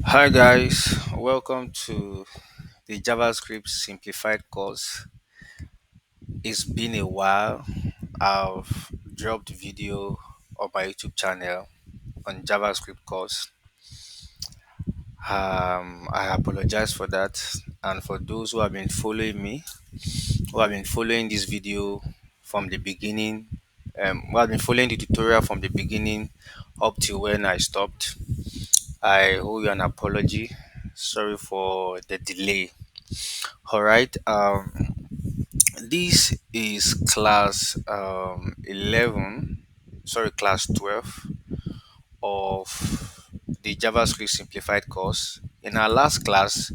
Hi guys, welcome to the JavaScript Simplified course. It's been a while. I've dropped video on my YouTube channel on JavaScript course. I apologize for that, and for those who have been following me, who have been following this video from the beginning, who have been following the tutorial from the beginning up to when I stopped. I owe you an apology. Sorry for the delay. All right. This is class 11, sorry, class 12 of the JavaScript Simplified course. In our last class,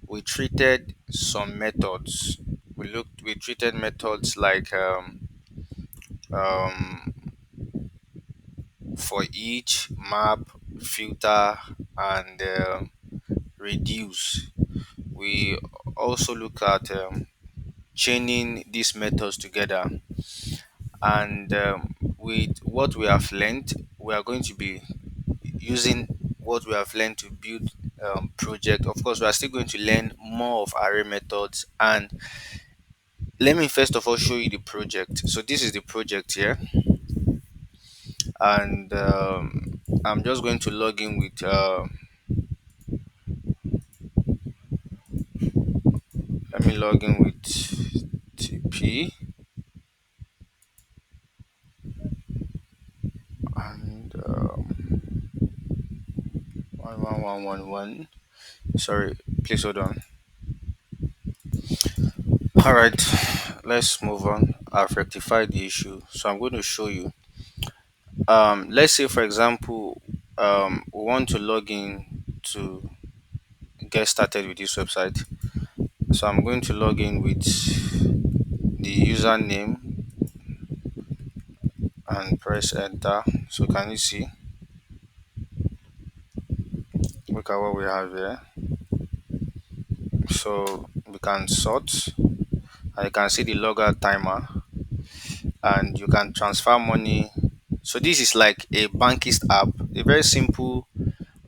we treated some methods. We treated methods like um, for each, map, filter, and reduce. We also look at chaining these methods together, and with what we have learned, we are going to be using what we have learned to build project. Of course, we are still going to learn more of array methods, and let me first of all show you the project. So this is the project here, and I'm just going to log in with let me log in with TP and 11111. Sorry, please hold on. All right, let's move on. I've rectified the issue, so I'm going to show you. Let's say, for example, we want to log in to get started with this website. So I'm going to log in with the username and press enter. So can you see? Look at what we have here. So we can sort, and you can see the logout timer, and you can transfer money. So this is like a BANKIST app, a very simple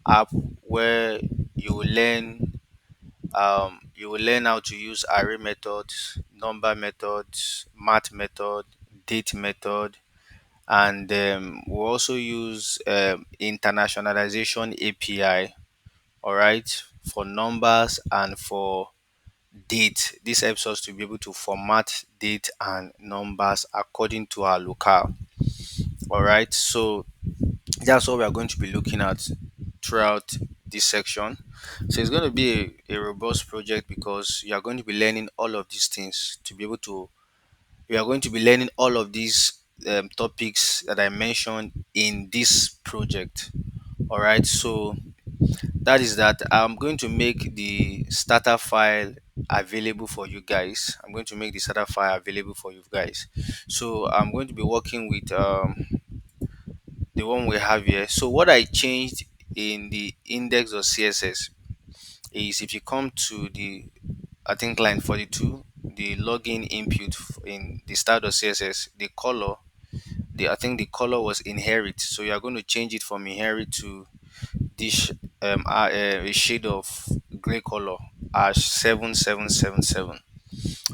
app where you will learn how to use array methods, number methods, math method, date method, and we also use internationalization API, all right, for numbers and for date. This helps us to be able to format date and numbers according to our locale. All right, so that's what we are going to be looking at throughout this section. So it's going to be a robust project because you are going to be learning all of these things to be able to, we are going to be learning all of these topics that I mentioned in this project. All right, so that is that. I'm going to make the starter file available for you guys. I'm going to make the starter file available for you guys. So I'm going to be working with the one we have here. So what I changed in the index of CSS is, if you come to the, I think, line 42, the login input in the start of CSS, the color, the I think the color was inherit. So you are going to change it from inherit to this a shade of gray color, as 7777.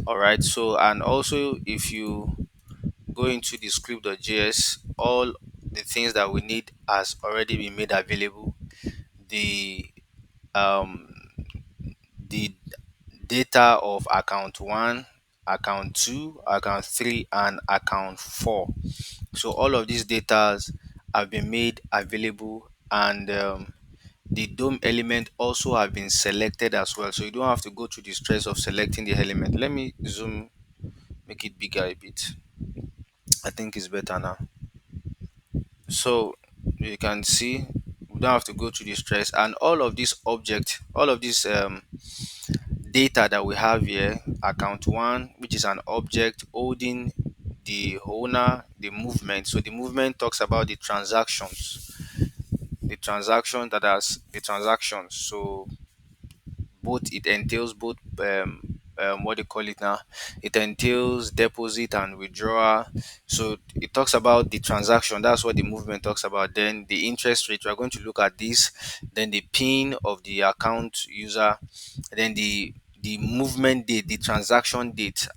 All right. So, and also if you go into the script.js, all the things that we need has already been made available. The um the data of account 1, account 2, account 3, and account 4. So all of these data have been made available, and the DOM element also have been selected as well. So you don't have to go through the stress of selecting the element. Let me zoom, make it bigger a bit. I think it's better now. So you can see we don't have to go through the stress, and all of this object, all of this data that we have here, account 1, which is an object holding the owner, the movement. So the movement talks about the transactions, the transaction that has the transactions. So both, it entails both what they call it now. It entails deposit and withdrawal. So it talks about the transaction. That's what the movement talks about. Then the interest rate. We're going to look at this. Then the pin of the account user. Then the movement date, the transaction date,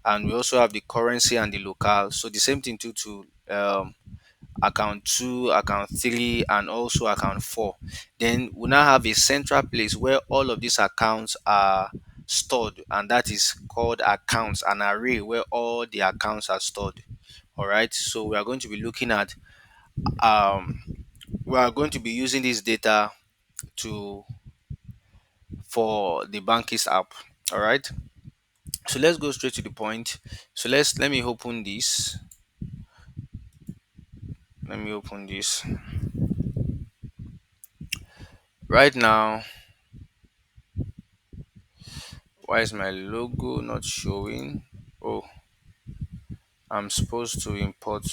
and we also have the currency and the locale. So the same thing too to account 2, account 3, and also account 4. Then we now have a central place where all of these accounts are stored, and that is called accounts, an array where all the accounts are stored. All right, so we are going to be looking at um we are going to be using this data to for the Bankist app. All right, so let's go straight to the point. So let me open this. Let me open this right now. Why is my logo not showing? Oh, I'm supposed to import.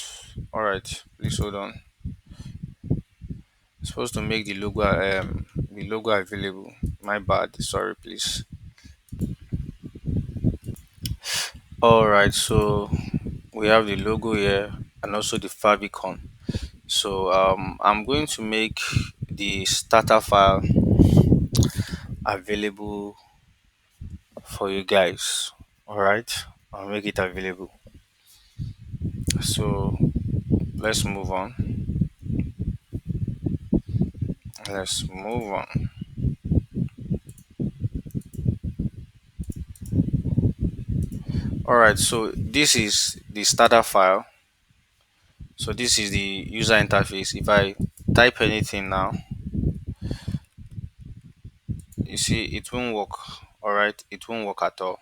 All right, please hold on. I'm supposed to make the logo available. My bad. Sorry, please. All right, so we have the logo here and also the favicon. So I'm going to make the starter file available for you guys. All right, I'll make it available. So let's move on. Let's move on. All right, so this is the starter file. So this is the user interface. If I type anything now, you see it won't work. All right, it won't work at all.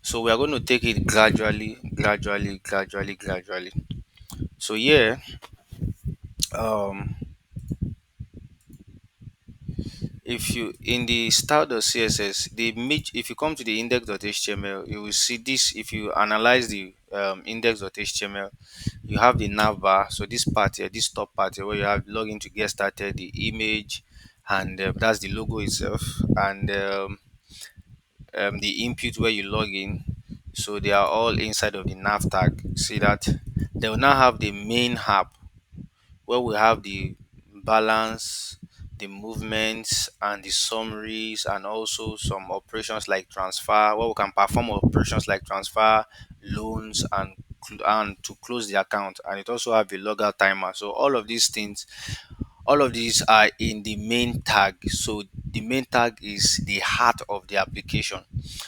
So we are going to take it gradually, gradually, gradually, gradually. So here, um, if you in the style.css, if you come to the index.html, you will see this. If you analyze the index.html, you have the navbar. So this part here, this top part here, where you have login to get started, the image, and that's the logo itself, and the input where you log in. So they are all inside of the nav tag. See that? They will now have the main app where we have the balance, the movements, and the summaries, and also some operations like transfer, where we can perform operations like transfer, loans, and to close the account. And it also have a logout timer. So all of these are in the main tag. So the main tag is the heart of the application.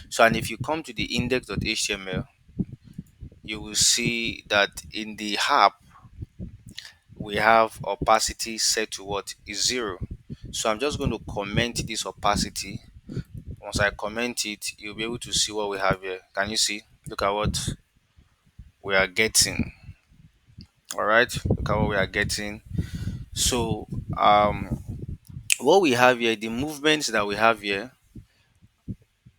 So and if you come to the index.html, you will see that in the app we have opacity set to what is 0. So I'm just going to comment this opacity. Once I comment it, you'll be able to see what we have here. Can you see? Look at what we are getting. All right, look at what we are getting. So what we have here, the movements that we have here,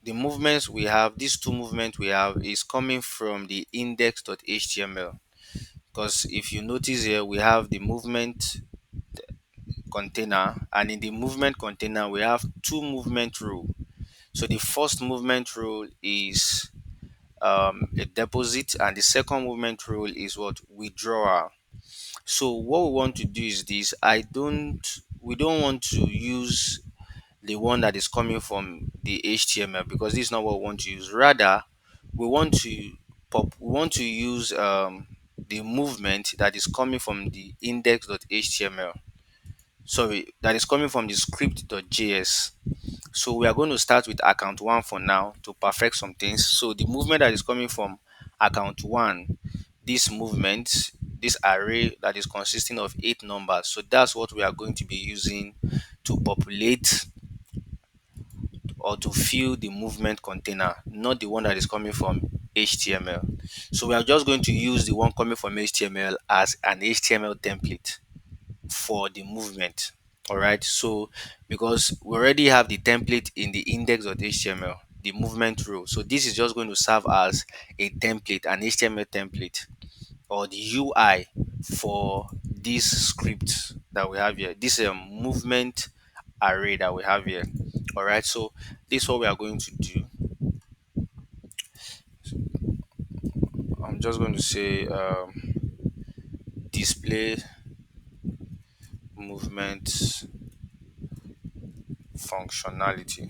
the movements we have, these two movements we have is coming from the index.html. Because if you notice here, we have the movement container, and in the movement container we have two movement rule. So the first movement rule is a deposit, and the second movement rule is what withdrawal. So what we want to do is this. We don't want to use the one that is coming from the HTML, because this is not what we want to use. Rather, we want to we want to use the movement that is coming from the index.html. Sorry, that is coming from the script.js. So we are going to start with account 1 for now to perfect some things. So the movement that is coming from account 1, this movement, this array that is consisting of 8 numbers. So that's what we are going to be using to populate or to fill the movement container, not the one that is coming from HTML. So we are just going to use the one coming from HTML as an HTML template for the movement. All right, so because we already have the template in the index.html, the movement rule, so this is just going to serve as a template, an HTML template, or the UI for this script that we have here, this movement array that we have here. All right, so this is what we are going to do. I'm just going to say display movement functionality.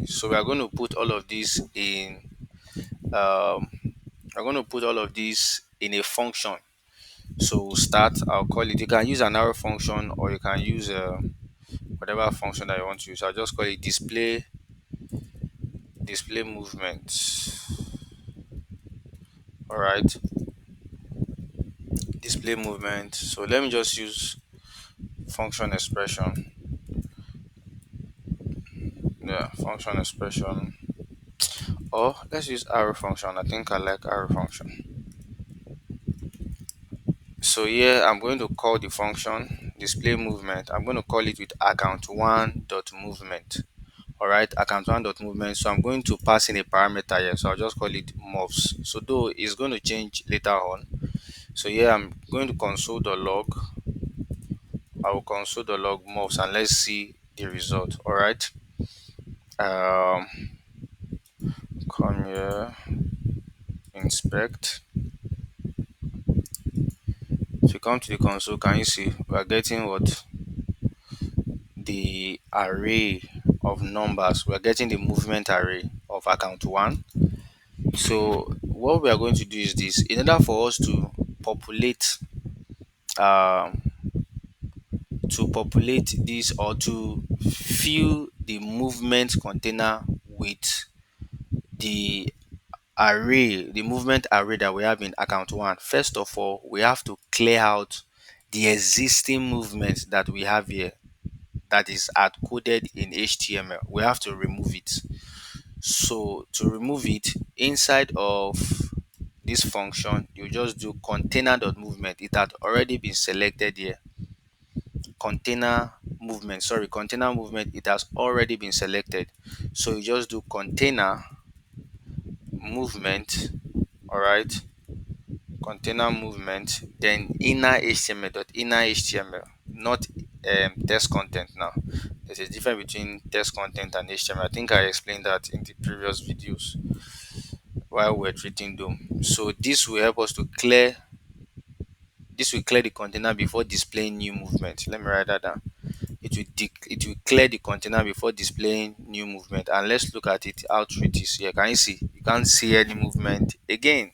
So we are going to put all of this in. Um, we're going to put all of this in a function. So we'll start. I'll call it. You can use an arrow function, or you can use whatever function that you want to use. I'll just call it display movement. All right, display movement. So let me just use function expression. Yeah, function expression. Or let's use arrow function. I think I like arrow function. So here I'm going to call the function display movement. I'm going to call it with account one dot movement. All right, account one dot movement. So I'm going to pass in a parameter here. So I'll just call it moves. So though it's going to change later on. So here I'm going to console the log. I will console the log moves and let's see the result. All right. Um, come here, inspect. If you come to the console, can you see we are getting what the array of numbers? We are getting the movement array of account one. So what we are going to do is this: in order for us populate um populate this, or to fill the movement container with the the movement array that we have in account one, first of all we have to clear out the existing movement that we have here, that is hard coded in HTML. We have to remove it. So to remove it, inside of this function you just do container.movement. It had already been selected here. Container movement, it has already been selected. So you just do container movement. All right, container movement, then inner HTML dot inner HTML, not text content. Now there's a difference between text content and HTML. I think I explained that in the previous videos while we're treating them. So this will clear the container before displaying new movement. Let me write that down. It will clear the container before displaying new movement. And let's look at it how it is here. Can you see? You can't see any movement again.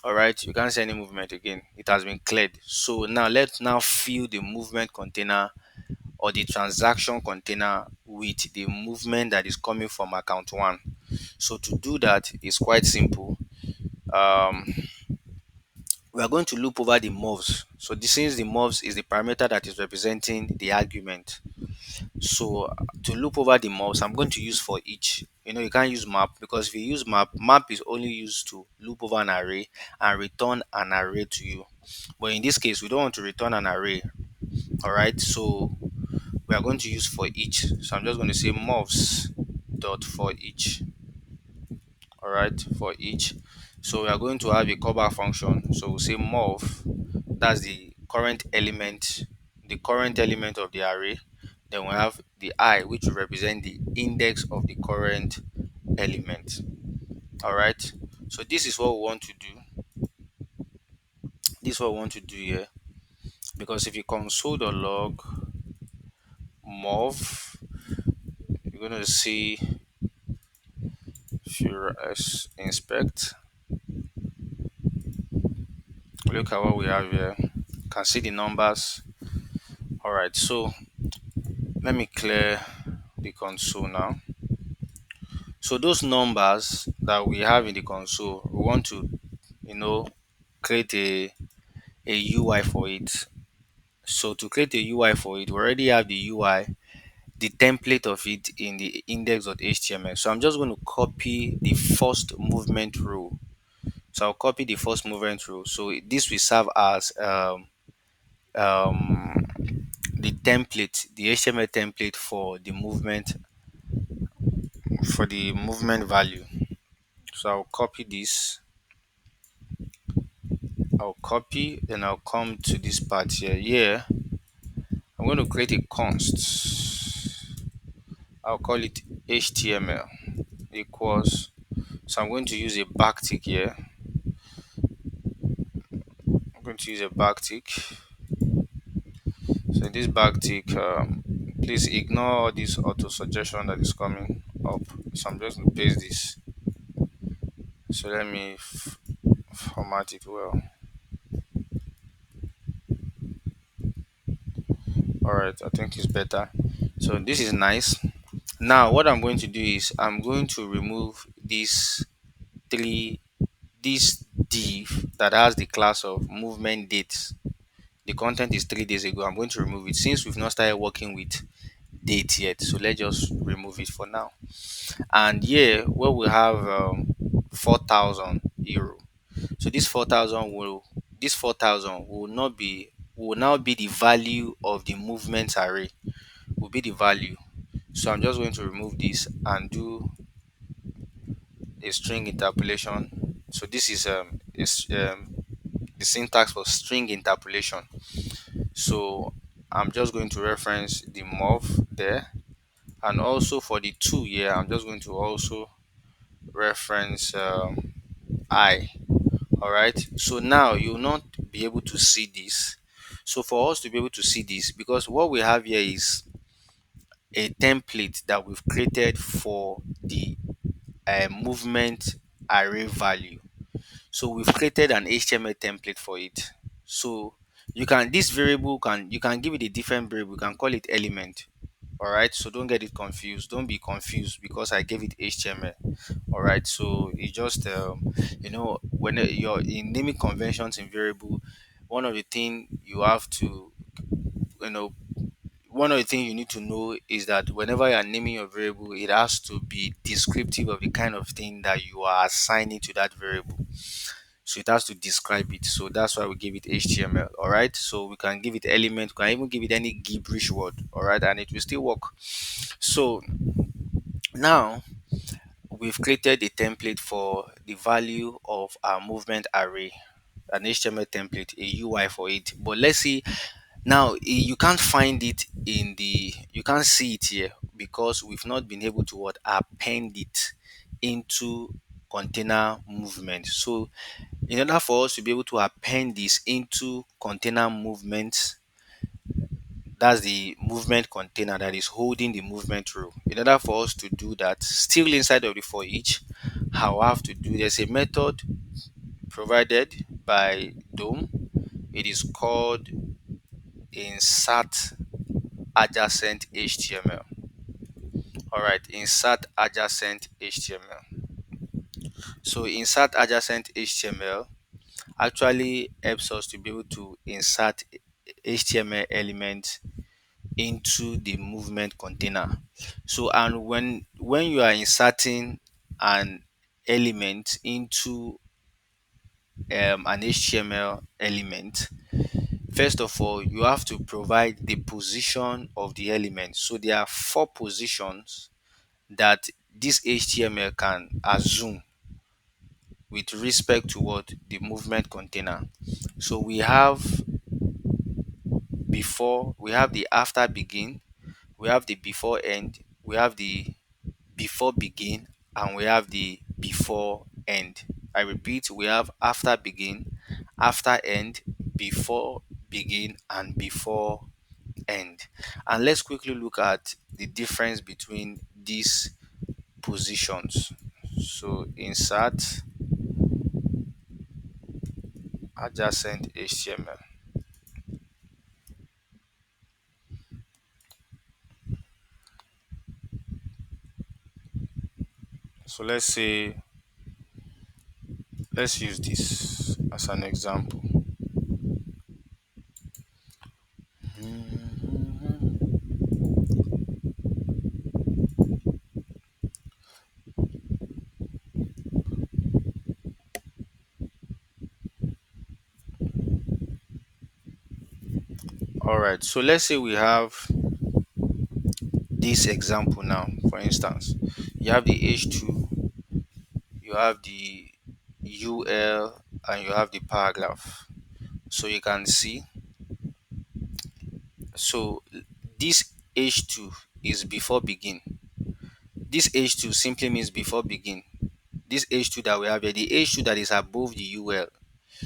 All right, you can't see any movement again. It has been cleared. So now let's now fill the movement container or the transaction container with the movement that is coming from account one. So to do that is quite simple. um we are going to loop over the moves. So this, since the moves is the parameter that is representing the argument, so to loop over the moves I'm going to use for each. You can't use map, because if you use map is only used to loop over an array and return an array to you. But in this case we don't want to return an array. All right, so we are going to use for each. So I'm just going to say moves dot for each. All right, for each. So we are going to have a callback function. So we'll say move, that's the current element of the array. Then we have the I, which will represent the index of the current element. All right, so this is what we want to do. This is what we want to do here, because if you console the log move, you're going to see, if you inspect, look at what we have here. You can see the numbers. All right, so let me clear the console now. So those numbers that we have in the console, we want to, create a UI for it. So to create a UI for it, we already have the UI, the template of it in the index.html. So I'm just going to copy the first movement rule. So I'll copy the first movement rule. So this will serve as um, the HTML template for the movement value. So I'll copy this. I'll copy, then I'll come to this part here. Here, I'm going to create a const. I'll call it HTML. equals. So I'm going to use a backtick here. I'm going to use a backtick. So in this backtick, please ignore all this auto suggestion that is coming up. So I'm just going to paste this. So let me format it well. All right, I think it's better. So this is nice. Now what I'm going to do is I'm going to remove three this div that has the class of movement dates. The content is 3 days ago. I'm going to remove it since we've not started working with date yet. So let's just remove it for now. And here where we have 4,000 euro. So this 4,000 will now be the value of the movement array. Will be the value. So I'm just going to remove this and do a string interpolation. So this is the syntax for string interpolation. So I'm just going to reference the mov there, and also for the 2 here I'm just going to also reference I. All right, so now you'll not be able to see this. So for us to be able to see this, because what we have here is a template that we've created for the movement array value. So we've created an HTML template for it. So you can give it a different variable. You can call it element. All right, so don't get it confused. Don't be confused because I gave it HTML. All right, so it just when you're in naming conventions in variable, one of the thing you have to you know one of the things you need to know is that whenever you are naming your variable, it has to be descriptive of the kind of thing that you are assigning to that variable. So it has to describe it. So that's why we give it HTML. All right, so we can give it element, we can even give it any gibberish word. All right, and it will still work. So now we've created a template for the value of our movement array, an HTML template, a UI for it. But let's see now, you can't find it you can't see it here because we've not been able to what append it into container movement. So in order for us to be able to append this into container movement, that's the movement container that is holding the movement row. In order for us to do that, still inside of the for each, how I have to do, there's a method provided by Dome. It is called insert adjacent HTML. All right, insert adjacent HTML. So insert adjacent HTML actually helps us to be able to insert HTML elements into the movement container. So and when you are inserting an element into an HTML element, first of all you have to provide the position of the element. So there are 4 positions that this HTML can assume with respect to what the movement container. So we have before, we have the after begin, we have the before end, we have the before begin, and we have the before end. I repeat, we have after begin, after end, before begin, and before end. And let's quickly look at the difference between these positions. So insert adjacent HTML. So let's use this as an example. All right, so let's say we have this example now. For instance, you have the H2, you have the UL, and you have the paragraph. So you can see, so this H2 is before begin. this H2 simply means before begin. This H2 that we have here, the H2 that is above the UL.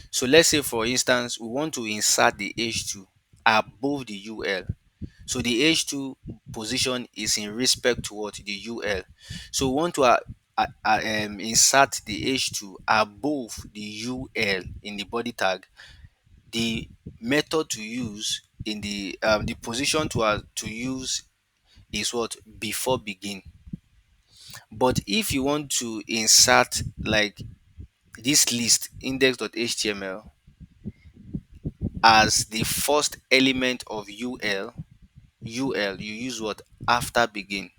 So let's say for instance we want to insert the H2 above the UL. So the H2 position is in respect to what, the UL. So we want to insert the H2 above the UL in the body tag. The method to use in the position to use is what, before begin. But if you want to insert like this list index.html as the first element of ul you use what, after begin.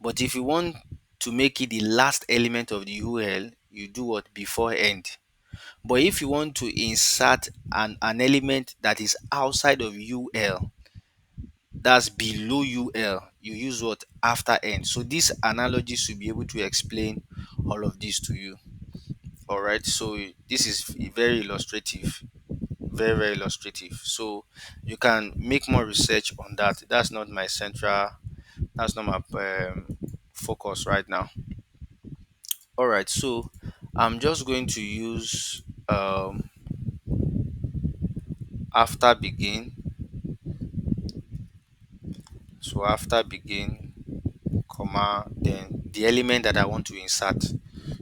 But if you want to make it the last element of the ul, you do what, before end. But if you want to insert an element that is outside of ul, that's below ul, you use what, after end. So this analogy should be able to explain all of this to you. All right, so this is very illustrative, very very illustrative. So you can make more research on that. That's not my focus right now. All right, so I'm just going to use after begin. So after begin, comma, then the element that I want to insert.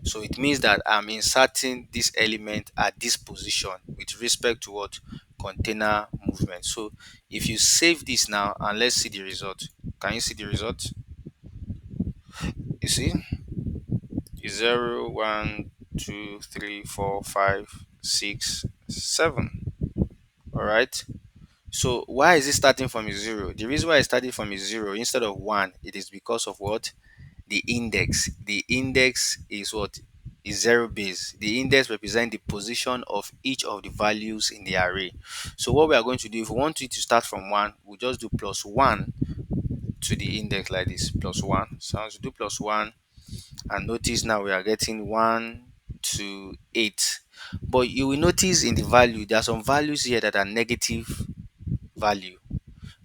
So it means that I'm inserting this element at this position with respect to what, container movement. So if you save this now and let's see the result. Can you see the result? You see, it's 0, 1, 2, 3, 4, 5, 6, 7. All right. So why is it starting from a 0? The reason why it started from a 0 instead of 1, it is because of what, the index. The index is what, is zero base. The index represents the position of each of the values in the array. So what we are going to do, if we want it to start from 1, we'll just do plus 1 to the index like this, plus 1. So as we do plus 1, and notice now we are getting 1 to 8. But you will notice in the value there are some values here that are negative value,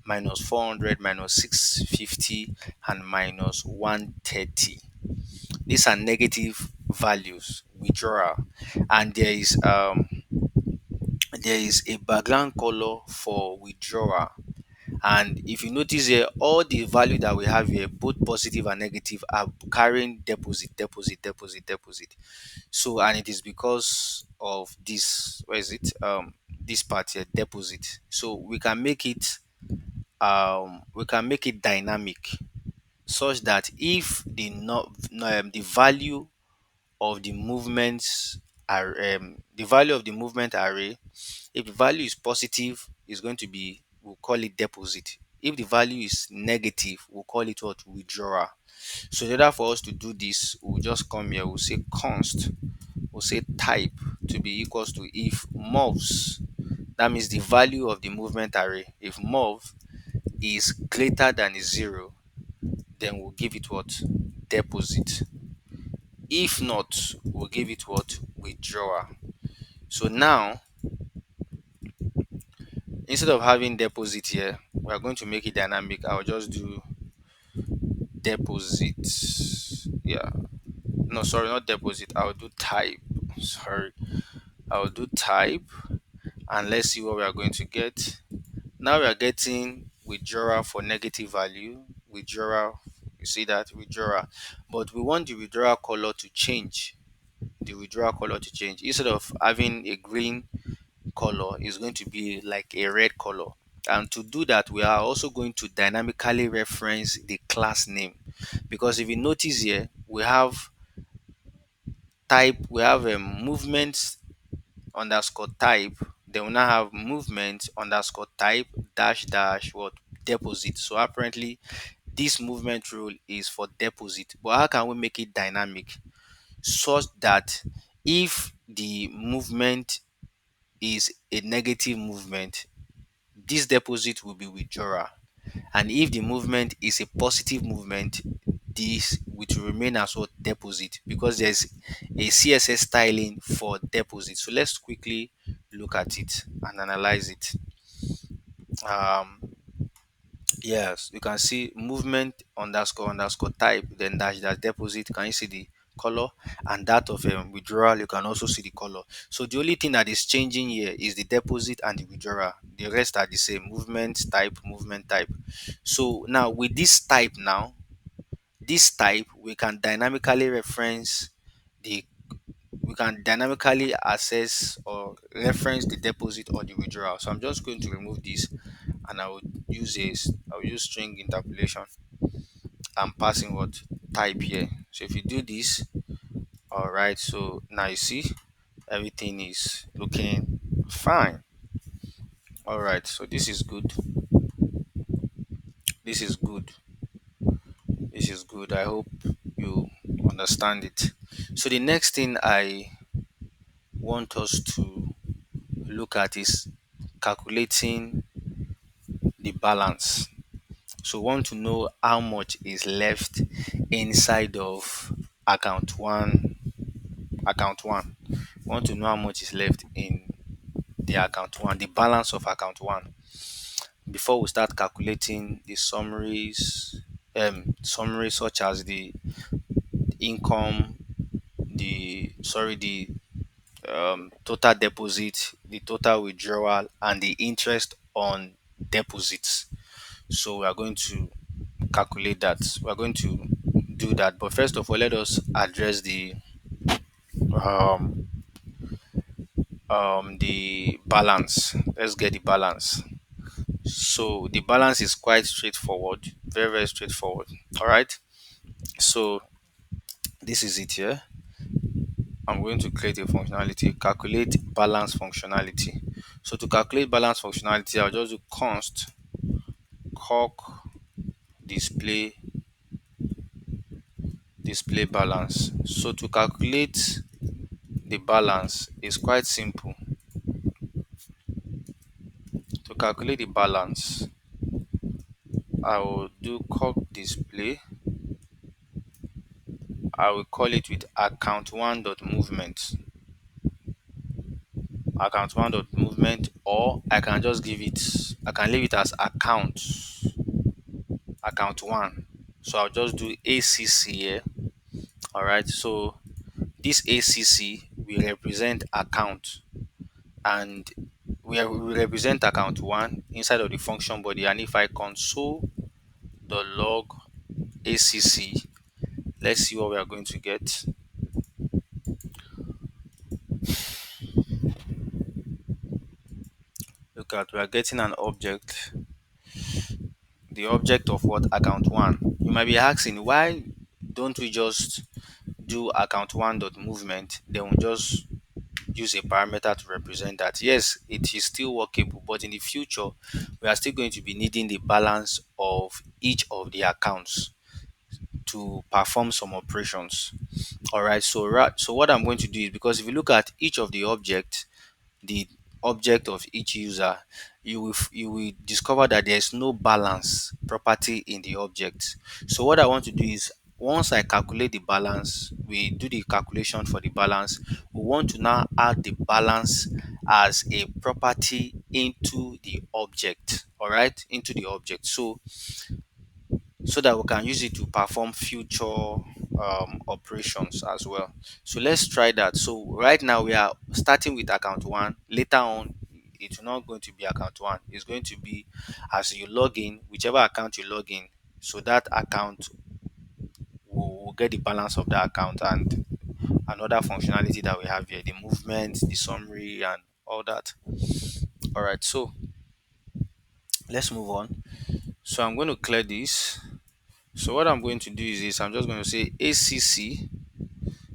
minus 400, minus 650, and minus 130. These are negative values, withdrawal. And there is a background color for withdrawal. And if you notice here, all the value that we have here, both positive and negative, are carrying deposit, deposit, deposit, deposit. So, and it is because of this, where is it, this part here, deposit. So we can make it dynamic, such that if the value of the movements are the value of the movement array, if the value is positive, is going to be, we'll call it deposit. If the value is negative, we'll call it what, withdrawal. So in order for us to do this, we'll just come here, we'll say const, we'll say type to be equals to, if moves, that means the value of the movement array, if mov is greater than 0, then we'll give it what, deposit. If not, we'll give it what, withdrawal. So now, instead of having deposit here, we are going to make it dynamic. I'll just do deposit. Yeah, no, sorry, not deposit. I'll do type. Sorry, I'll do type, and let's see what we are going to get. Now we are getting withdrawal for negative value, withdrawal. You see that, withdrawal, but we want the withdrawal color to change. The withdrawal color to change, instead of having a green color, is going to be like a red color. And to do that, we are also going to dynamically reference the class name, because if you notice here, we have a movement underscore type, then we now have movement underscore type dash dash what, deposit. So apparently this movement rule is for deposit. But how can we make it dynamic, such that if the movement is a negative movement, this deposit will be withdrawal, and if the movement is a positive movement, this will remain as what, deposit, because there's a css styling for deposit. So let's quickly look at it and analyze it. um Yes, you can see movement underscore underscore type, then dash dash deposit. Can you see the color? And that of withdrawal, you can also see the color. So the only thing that is changing here is the deposit and the withdrawal. The rest are the same: movement type, movement type. So now with this type, we can dynamically reference the we can dynamically access or reference the deposit or the withdrawal. So I'm just going to remove this, and I will use string interpolation. I'm passing what type here. So if you do this, all right. So now you see everything is looking fine. All right. So this is good. This is good. This is good. I hope you understand it. So the next thing I want us to look at is calculating the balance. So we want to know how much is left inside of account one. Account one. We want to know how much is left in the account one, the balance of account one, before we start calculating the summaries such as the income, the total deposit, the total withdrawal, and the interest on deposits. So we are going to calculate that. We are going to do that. But first of all, let us address um the balance. Let's get the balance. So the balance is quite straightforward, very very straightforward. All right. So this is it here. I'm going to create a functionality, calculate balance functionality. So to calculate balance functionality, I'll just do const calc display balance. So to calculate the balance is quite simple. To calculate the balance, I will do calc display. I will call it with account one dot movement. Account one dot movement, or I can just give it, I can leave it as account one. So I'll just do ACC here. All right. So this ACC will represent account, and we represent account one inside of the function body. And if I console the log ACC, let's see what we are going to get. Look at, we are getting an object, the object of what? Account one. You might be asking, why don't we just do account one dot movement, then we just use a parameter to represent that? Yes, it is still workable, but in the future we are still going to be needing the balance of each of the accounts to perform some operations. All right. So so what I'm going to do is, because if you look at each of the object of each user, you will discover that there is no balance property in the object. So what I want to do is, once I calculate the balance, we do the calculation for the balance. We want to now add the balance as a property into the object. All right, into the object. So that we can use it to perform future operations as well. So let's try that. So right now we are starting with account one. Later on, it's not going to be account one. It's going to be, as you log in, whichever account you log in. So that account will get the balance of that account, and another functionality that we have here, the movement, the summary, and all that. All right. So let's move on. So I'm going to clear this. So what I'm going to do is this. I'm just going to say ACC.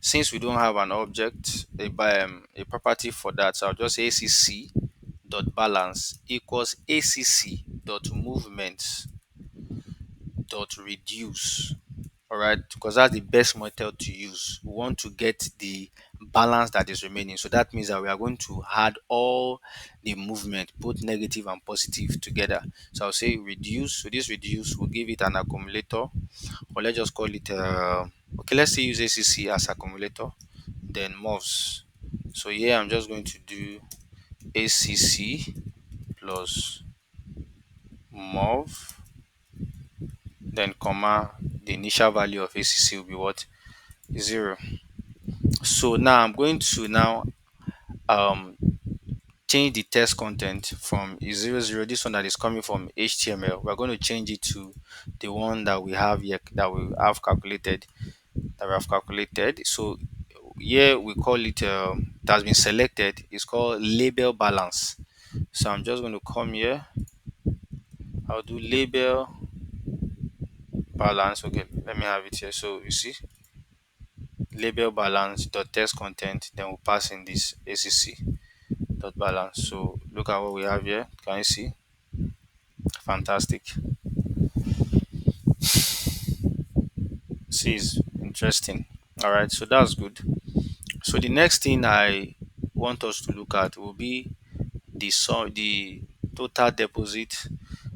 Since we don't have an object, a property for that, so I'll just say ACC dot balance equals ACC dot movement dot reduce. All right, because that's the best method to use. We want to get the balance that is remaining. So that means that we are going to add all the movement, both negative and positive, together. So I'll say reduce. So this reduce will give it an accumulator, or let's just call it okay, let's say use ACC as accumulator, then moves. So here I'm just going to do ACC plus mov. then comma, the initial value of ACC will be what? 0. So now I'm going to now um change the text content from a 00, this one that is coming from HTML. We're going to change it to the one that we have here, that we have calculated, So here we call it, it has been selected, it's called label balance. So I'm just going to come here, I'll do label balance. Okay, let me have it here. So you see, label balance dot text content, then we'll pass in this ACC dot balance. So look at what we have here. Can you see? Fantastic. See, is interesting. All right, so that's good. So the next thing I want us to look at will be the total deposit,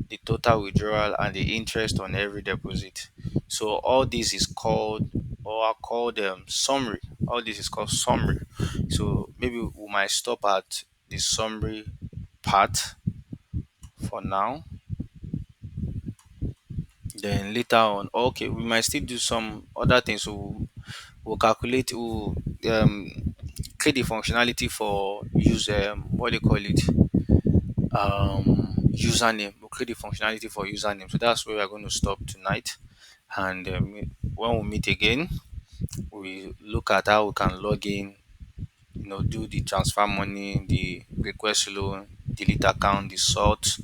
the total withdrawal, and the interest on every deposit. So all this is called, or are called, summary. All this is called summary. So maybe we might stop at the summary part for now. Then later on, okay, we might still do some other things. So we'll calculate, we'll create the functionality for use, what do you call it, username. We'll create the functionality for username. So that's where we're going to stop tonight. And when we meet again, we look at how we can log in, do the transfer money, the request loan, delete account, the sort,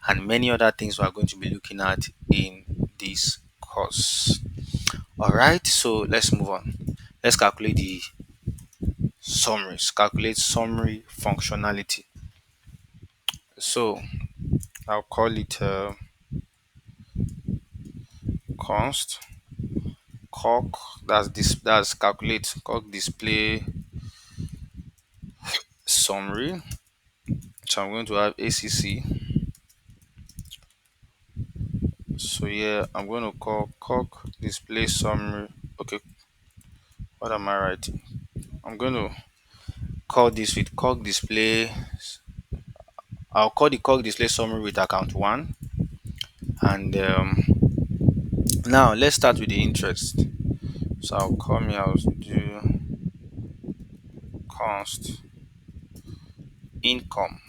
and many other things we are going to be looking at in this course. All right, so let's move on. Let's calculate the summaries. Calculate summary functionality. So I'll call it, const calc. That's this. That's calculate calc display summary. So I'm going to have ACC. So yeah, I'm going to call calc display summary. Okay, what am I writing? I'm going to call this with calc display. I'll call the calc display summary with account one. And now let's start with the interest. So I'll come here, I'll do const income.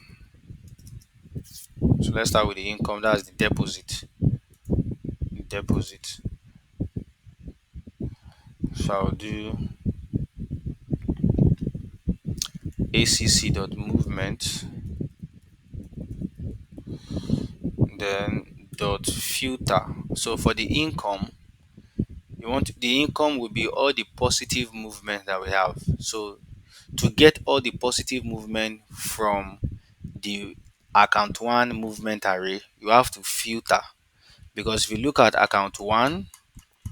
So let's start with the income. That's the deposit. Deposit. So I'll do acc dot movement, then dot filter. So for the income, you want the income will be all the positive movement that we have. So to get all the positive movement from the account one movement array, you have to filter, because if you look at account one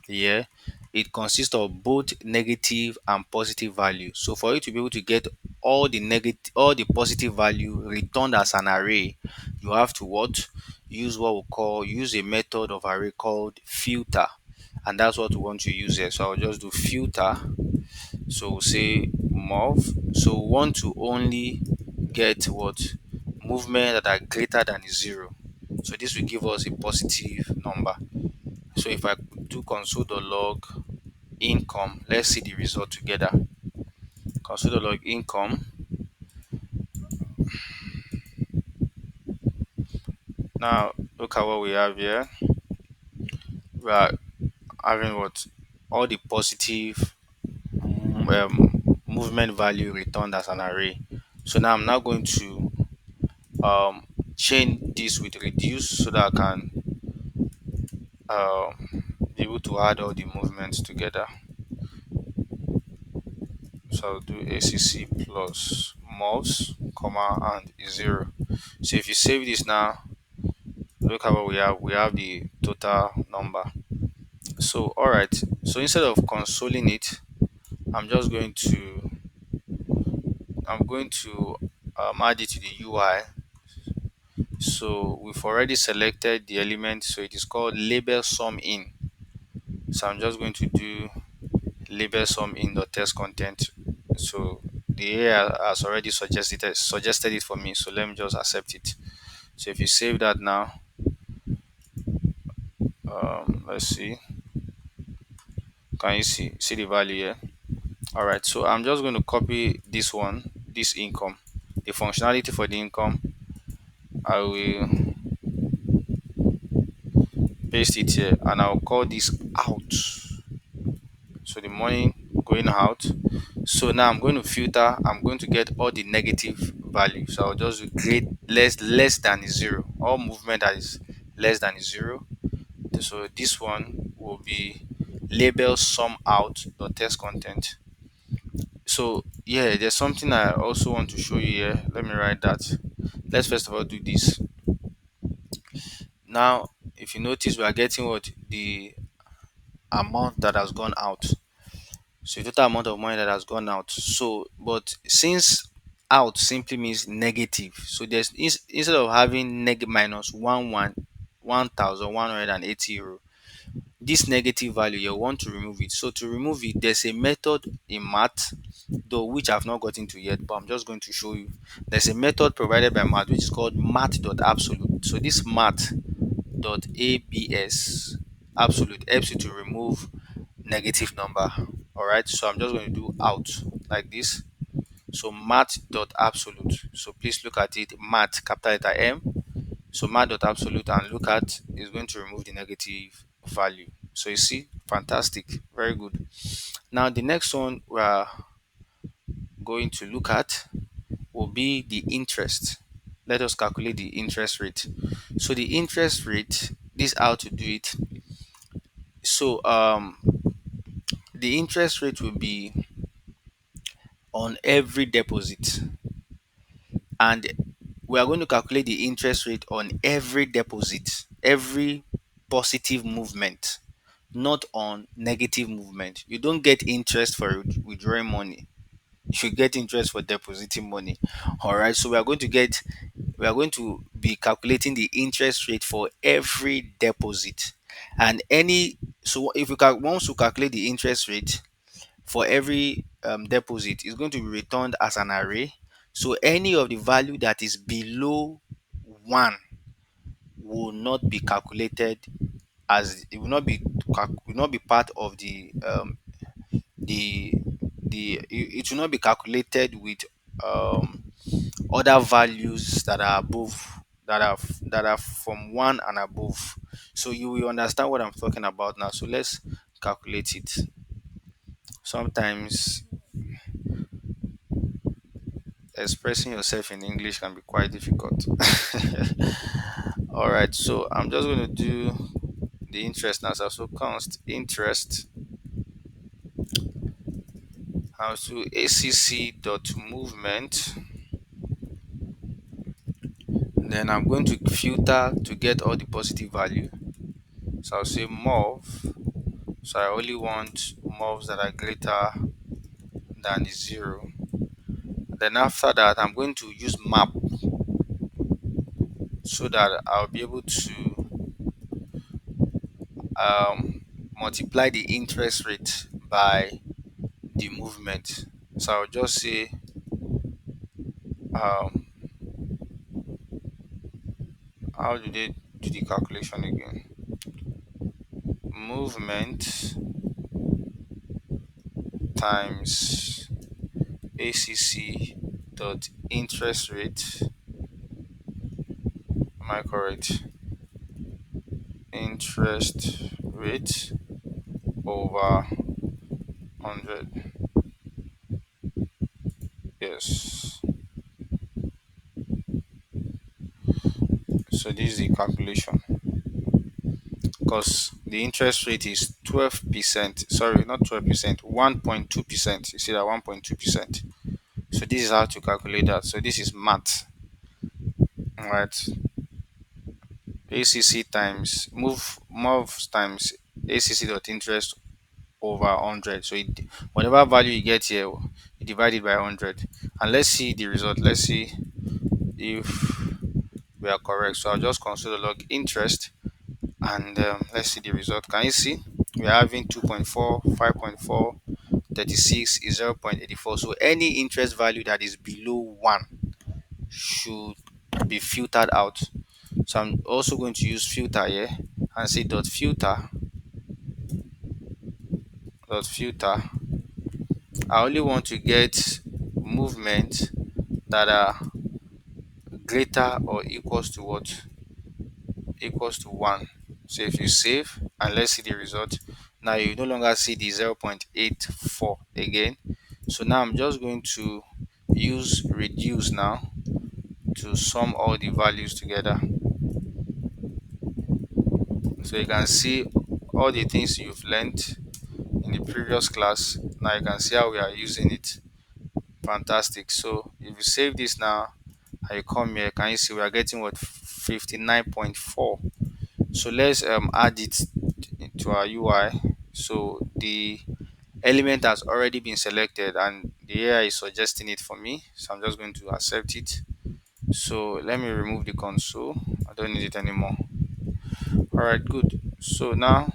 here, it consists of both negative and positive value. So for you to be able to get all the positive value returned as an array, you have to use what we call, use a method of array called filter, and that's what we want to use here. So I'll just do filter. So we'll say move. So we want to only get what movement that are greater than 0. So this will give us a positive number. So if I do console.log income, let's see the result together. Console.log income. Now look at what we have here. We are having what, all the positive movement value returned as an array. So now I'm now going to chain this with reduce, so that I can be able to add all the movements together. So I'll do acc plus mouse, comma, and 0. So if you save this now, look at what we have. We have the total number. So all right. So instead of consoling it, I'm just going to add it to the UI. So we've already selected the element. So it is called label sum in. So I'm just going to do label sum in the text content. So the AI has already suggested it for me. So let me just accept it. So if you save that now, Let's see. Can you see the value here? All right, so I'm just going to copy this one, this income, the functionality for the income. I will paste it here and I'll call this out. So the money going out. So now I'm going to filter, I'm going to get all the negative values. So I'll just create less than is zero. All movement that is less than is zero. So this one will be label sum out the test content. So yeah, there's something I also want to show you here. Let me write that. Let's first of all do this. Now, if you notice, we are getting what the amount that has gone out. So the total amount of money that has gone out. So, but since out simply means negative, so there's instead of having minus 1,180 euro, this negative value you want to remove it. So to remove it, there's a method in math, though which I've not gotten to yet, but I'm just going to show you. There's a method provided by math which is called math.absolute. So this math.abs absolute helps you to remove negative number. All right, so I'm just going to do out like this. So math.absolute. So please look at it. Math capital letter M. So math.absolute, and look at is going to remove the negative value. So you see, fantastic, very good. Now the next one we are going to look at will be the interest. Let us calculate the interest rate. So the interest rate, this is how to do it. So the interest rate will be on every deposit, and we are going to calculate the interest rate on every deposit, every positive movement, not on negative movement. You don't get interest for withdrawing money, you get interest for depositing money. All right, so we are going to be calculating the interest rate for every deposit, and any so if we can once we calculate the interest rate for every deposit, is going to be returned as an array. So any of the value that is below 1 will not be calculated, as it will not be will not be part of the it will not be calculated with um other values that are above, that are from 1 and above. So you will understand what I'm talking about now. So let's calculate it. Sometimes expressing yourself in English can be quite difficult. All right, so I'm just going to do the interest now. So const interest to acc dot movement. Then I'm going to filter to get all the positive value. So I'll say mov. So I only want mobs that are greater than zero. Then after that, I'm going to use map so that I'll be able to multiply the interest rate by the movement. So I'll just say um, how do they do the calculation again? Movement times ACC dot interest rate. Am I correct? Interest rate over 100. Yes. So this is the calculation, because the interest rate is 12%. Sorry, not 12%, 1.2%. You see that 1.2%. So this is how to calculate that. So this is math. All right. ACC times move times ACC dot interest over 100. So whatever value you get here, you divide it by 100. And let's see the result. Let's see if we are correct. So I'll just console log interest, and let's see the result. Can you see we are having 2.4, 5.4, 36 is 0.84. So any interest value that is below 1 should be filtered out. So I'm also going to use filter here, and say dot filter. I only want to get movement that are greater or equals to what? Equals to 1. So if you save and let's see the result, now you no longer see the 0.84 again. So now I'm just going to use reduce now to sum all the values together. So you can see all the things you've learned in the previous class. Now you can see how we are using it. Fantastic. So if you save this now and you come here, can you see we are getting what? 59.4. So let's add it to our UI. So the element has already been selected and the AI is suggesting it for me, so I'm just going to accept it. So let me remove the console. I don't need it anymore. All right, good. So now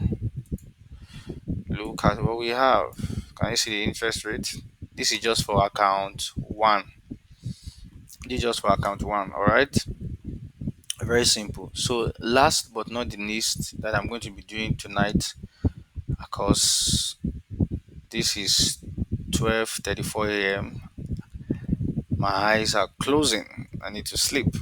look at what we have. Can you see the interest rate? This is just for account one. This is just for account one. All right, very simple. So last but not the least that I'm going to be doing tonight, because this is 12:34 a.m. My eyes are closing. I need to sleep.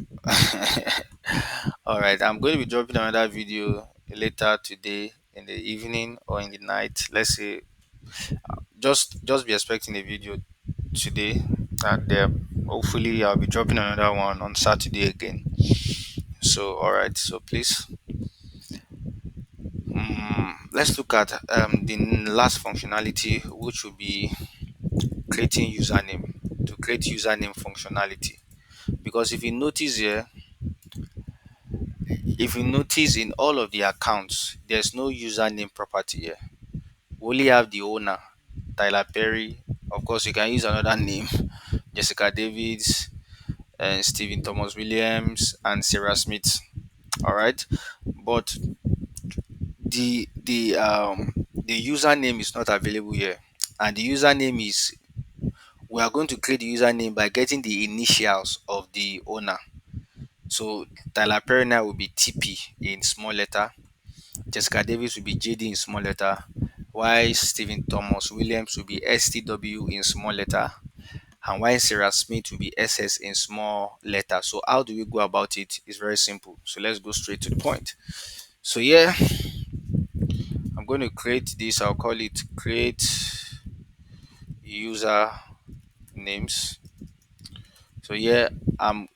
All right, I'm going to be dropping another video later today in the evening or in the night. Let's say just be expecting a video today, and hopefully I'll be dropping another one on Saturday again. So all right, so please, let's look at the last functionality, which will be creating username. To create username functionality, because if you notice in all of the accounts, there's no username property here. We only have the owner, Tyler Perry. Of course, you can use another name, Jessica Davids, and Stephen Thomas Williams, and Sarah Smith. All right, but the username is not available here, and the username is, we are going to create the username by getting the initials of the owner. So Tyler Perry now will be TP in small letter. Jessica Davis will be JD in small letter, while Stephen Thomas Williams will be STW in small letter, and while Sarah Smith will be SS in small letter. So how do we go about it? It's very simple. So let's go straight to the point. So yeah, I'm going to create this. I'll call it create user names. So yeah, I'm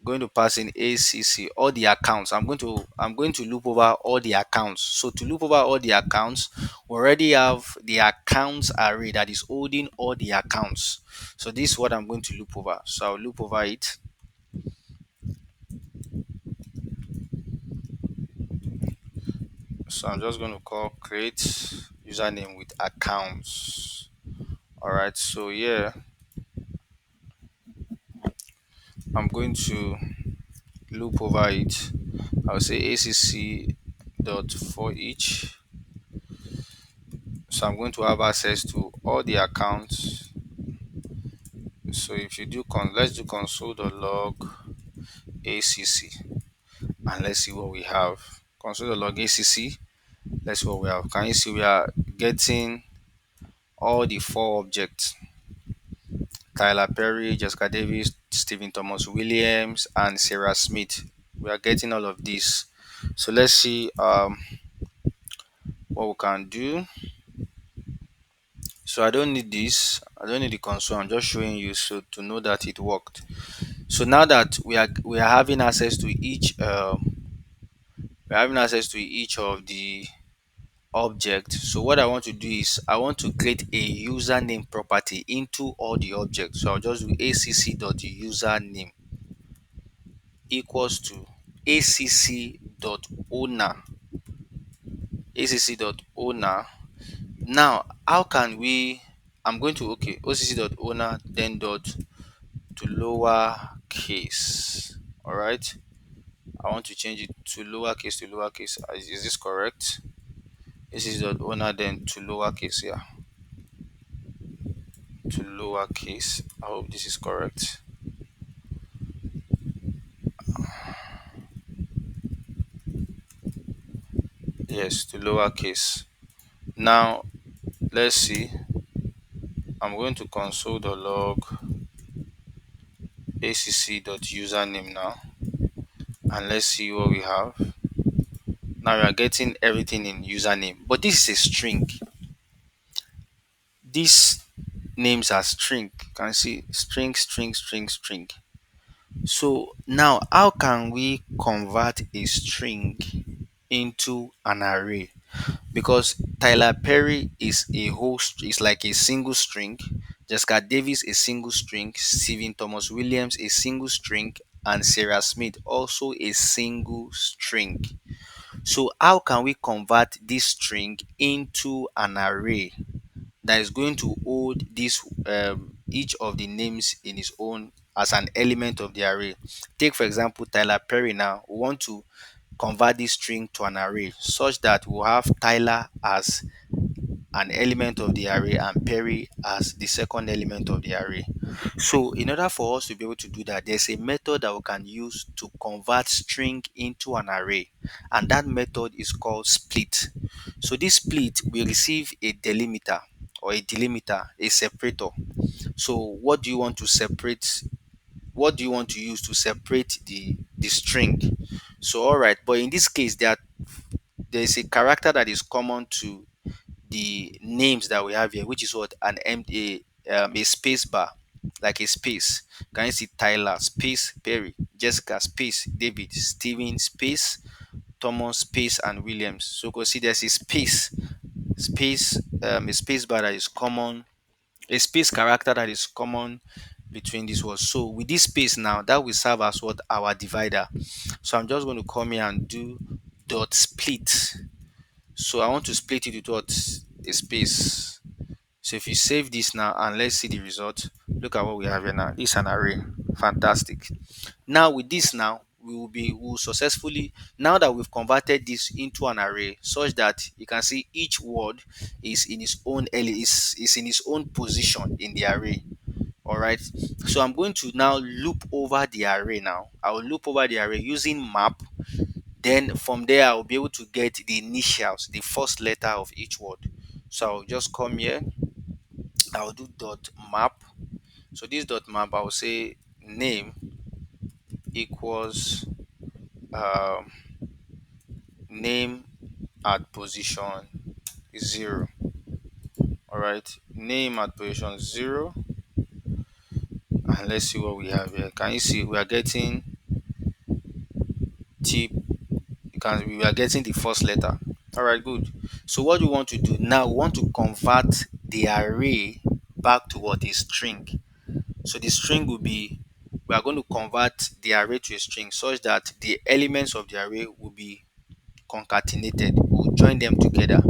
going to pass in ACC all the accounts. I'm going to loop over all the accounts. So to loop over all the accounts, we already have the accounts array that is holding all the accounts. So this is what I'm going to loop over. So I'll loop over it. So I'm just going to call create username with accounts. All right. So yeah, I'm going to loop over it. I'll say acc dot for each. So I'm going to have access to all the accounts. So if you do let's do console.log acc, and let's see what we have. Console.log acc, let's see what we have. Can you see we are getting all the four objects: Tyler Perry, Jessica Davis, Stephen Thomas Williams, and Sarah Smith. We are getting all of these. So let's see what we can do. So I don't need this. I don't need the console. I'm just showing you so to know that it worked. So now that we are having access to each of the objects. So what I want to do is I want to create a username property into all the objects. So I'll just do acc.username equals to acc.owner. acc.owner. Now how can we, I'm going to, okay, acc.owner then dot to lower case. All right, I want to change it to lowercase to lowercase. Is this correct? This is the owner then to lowercase, yeah, to lowercase. I hope this is correct. Yes, to lowercase. Now let's see. I'm going to console.log acc.username now, and let's see what we have. Now we are getting everything in username, but this is a string. These names are string. You can see string, string, string, string. So now how can we convert a string into an array? Because Tyler Perry is a host, is like a single string, Jessica Davis a single string, Stephen Thomas Williams a single string, and Sarah Smith also a single string. So how can we convert this string into an array that is going to hold this each of the names in its own as an element of the array? Take for example Tyler Perry. Now we want to convert this string to an array such that we'll have Tyler as an element of the array and Perry as the second element of the array. So in order for us to be able to do that, there's a method that we can use to convert string into an array, and that method is called split. So this split will receive a delimiter or a delimiter, a separator. So what do you want to separate? What do you want to use to separate the string? So all right, but in this case there is a character that is common to the names that we have here, which is what an empty a space bar, like a space. Can you see Tyler space Perry, Jessica space David, Steven space Thomas space and Williams? So you can see there's a a space bar that is common, a space character that is common between these words. So with this space now, that will serve as what our divider. So I'm just going to come here and do dot split. So I want to split it with what a space. So if you save this now and let's see the result, look at what we have here now. This is an array. Fantastic. Now with this now, we will successfully, now that we've converted this into an array such that you can see each word is in its own is in its own position in the array. All right. So I'm going to now loop over the array now. I will loop over the array using map. Then from there, I'll be able to get the initials, the first letter of each word. So I'll just come here. I'll do dot map. So this dot map, I'll say name equals um, name at position 0. All right, name at position 0, and let's see what we have here. Can you see we are getting T? We are getting the first letter. All right, good. So what you want to do now? We want to convert the array back to what is string. So the string will be, we are going to convert the array to a string such that the elements of the array will be concatenated. We'll join them together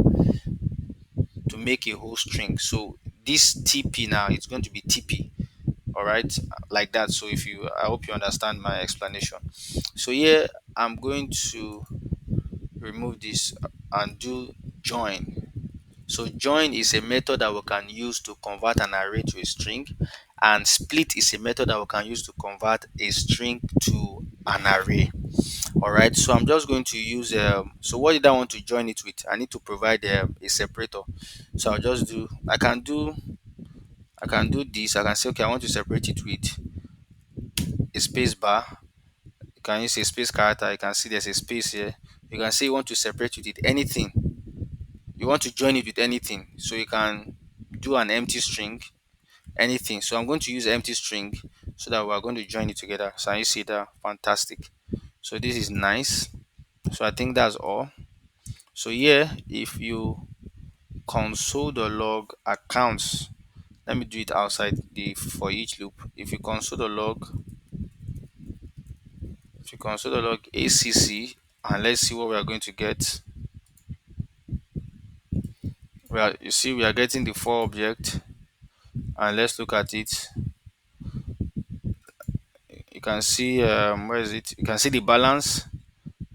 to make a whole string. So this TP now it's going to be TP. All right, like that. So if you, I hope you understand my explanation. So here I'm going to remove this and do join. So join is a method that we can use to convert an array to a string, and split is a method that we can use to convert a string to an array. All right, so I'm just going to use so what did I want to join it with? I need to provide a separator. So I'll just do, I can do this. I can say okay, I want to separate it with a space bar. You can use a space character. You can see there's a space here. You can say you want to separate it with anything. You want to join it with anything. So you can do an empty string, anything. So I'm going to use empty string so that we're going to join it together. So you see that? Fantastic. So this is nice. So I think that's all. So here, if you console the log accounts, let me do it outside the for each loop. If you console the log, if you console the log acc, and let's see what we are going to get. Well, you see we are getting the for object, and let's look at it. You can see where is it? You can see the balance.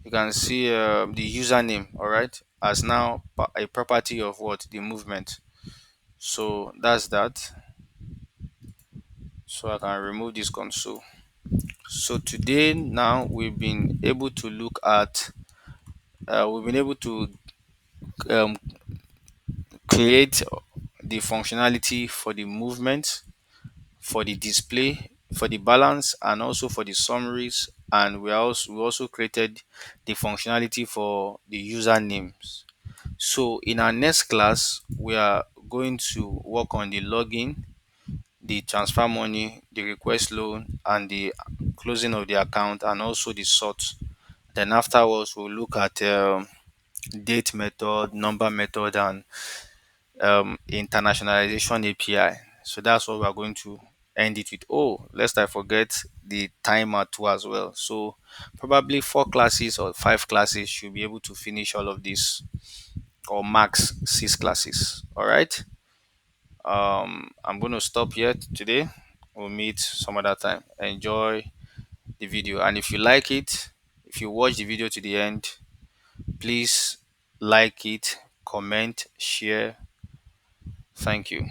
You can see the username, all right, as now a property of what the movement. So that's that. So I can remove this console. So today now we've been able to look at we've been able to um, create the functionality for the movement, for the display, for the balance, and also for the summaries. And we also created the functionality for the usernames. So in our next class, we are going to work on the login, the transfer money, the request loan, and the closing of the account, and also the sort. Then afterwards, we'll look at date method, number method, and internationalization API. So that's what we're going to end it with. Oh, lest I forget the timer too as well. So probably 4 classes or 5 classes should be able to finish all of this, or max 6 classes. All right. I'm going to stop here today. We'll meet some other time. Enjoy the video, and if you like it, if you watch the video to the end, please like it, comment, share. Thank you.